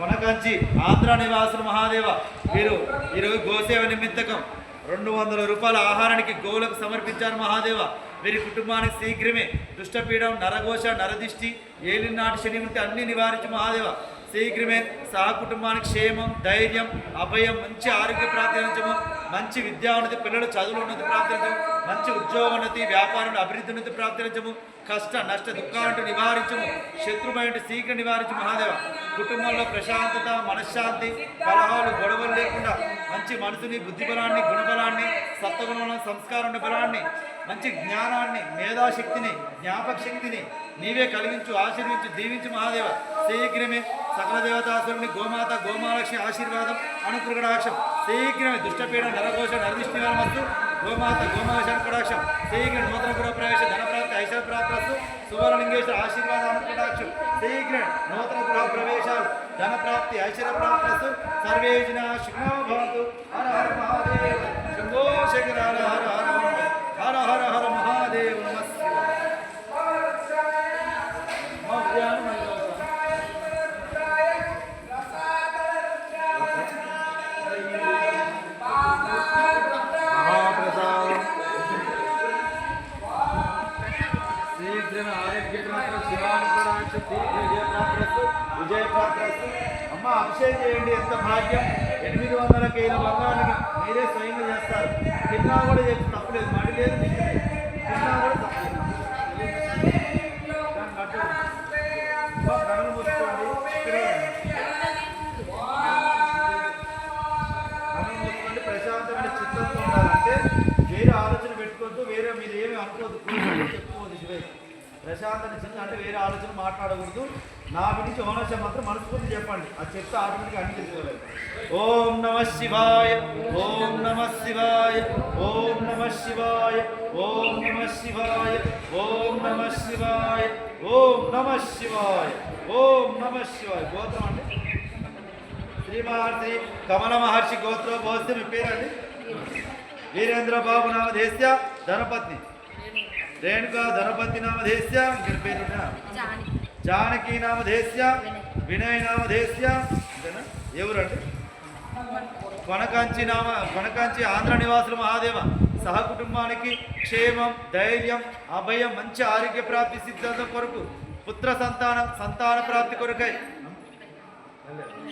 కొనకంచి ఆంధ్ర నివాసులు మహాదేవ వీరు ఈరోజు గోసేవ నిమిత్తకం 200 రూపాయల ఆహారానికి గోవులకు సమర్పించారు మహాదేవ. వీరి కుటుంబానికి శీఘ్రమే దుష్టపీడం, నరఘోష, నరదిష్టి, ఏలినాటి శని ఉంటే అన్ని నివారించి మహాదేవ. శీఘ్రమే కుటుంబానికి క్షేమం, ధైర్యం, అభయం, మంచి ఆరోగ్య ప్రాప్తించము, మంచి విద్యాన్నతి, పిల్లలు చదువులు ఉన్నతి ప్రాప్తించము, మంచి ఉద్యోగోన్నతి, వ్యాపారంలో అభివృద్ధి ఉన్నతి ప్రాప్తించము, కష్ట నష్ట దుఃఖాలంటూ నివారించము, శత్రుభయంటు శీఘ్ర నివారించు మహాదేవ. కుటుంబంలో ప్రశాంతత, మనశ్శాంతి, కలహాలు, గొడవలు లేకుండా మంచి మనసుని, బుద్ధిబలాన్ని, గుణబలాన్ని, సత్వగుణం, సంస్కారం బలాన్ని, మంచి జ్ఞానాన్ని, మేధాశక్తిని, జ్ఞాపక శక్తిని నీవే కలిగించు, ఆశీర్వించు, దీవించు మహాదేవ. శీఘ్రమే సకల దేవతాసురుని గోమాత గోమాలక్ష్మి ఆశీర్వాదం, అనుగ్రహడాక్షం శీఘ్రమే దుష్టపీడ, నరఘోష, నరదిష్టి వస్తు గోమాత గోమాలక్ష్మి కటాక్షం శీఘ్ర నూతన గృహప్రవేశ, ధనప్రాప్తి, ఐశ్వర్యప్రాప్తు, సువర్ణలింగేశ్వర ఆశీర్వాద అనుగ్రహడాక్షం శీఘ్ర నూతన గృహప్రవేశాలు, ధనప్రాప్తి, ఐశ్వర్యప్రాప్తు సర్వే జనా శుభో భవంతు. హర హర మహాదేవ శంభో శంకర హర హర హర హర హర మహాదేవ నమస్తే. విజయప్రాప్తు అమ్మ అభిషేకం చేయండి. ఎంత భాగ్యం. 800 కేజీల బంగారానికి మీరే స్వయంగా చేస్తారు. తిన్నా కూడా చేసి తప్పలేదు, మడి లేదు, తిన్నా కూడా తప్పలేదు. కనులు మూసుకోండి, ప్రశాంతమైన చిత్తంతో ఉండాలంటే వేరే ఆలోచన పెట్టుకోవద్దు, వేరే మీరు ఏమి అనుకోవద్దు, చెప్పుకోవద్దు. శివే ప్రశాంతమైన చిత్తం అంటే వేరే ఆలోచన మాట్లాడకూడదు. నా గురించి ఓనర్ష మాత్రం మనస్ఫూర్తి చెప్పండి, అది చెప్తే ఆటోమేటిక్గా అన్ని తెలుసుకోలేదు. ఓం నమ శివాయ, ఓం నమ శివాయ, ఓం నమ శివాయ, ఓం నమ శివాయ, ఓం నమ శివాయ, ఓం నమ శివాయ, ఓం నమ శివాయ. గోత్రం అంటే శ్రీమహర్షి కమల మహర్షి గోత్రం. పోస్తే మీ పేరండి వీరేంద్ర బాబు నామధేస్య, ధనపత్ని రేణుకా ధనపతి నామధేస్య, ఇంక పేరు జానకి నామధేస్య, వినయ్ నామధేస్య. ఎవరండి? కొనకంచి ఆంధ్ర నివాసులు మహాదేవ. సహకుటుంబానికి క్షేమం, ధైర్యం, అభయం, మంచి ఆరోగ్య ప్రాప్తి సిద్ధాంతం కొరకు, పుత్ర సంతాన ప్రాప్తి కొరకై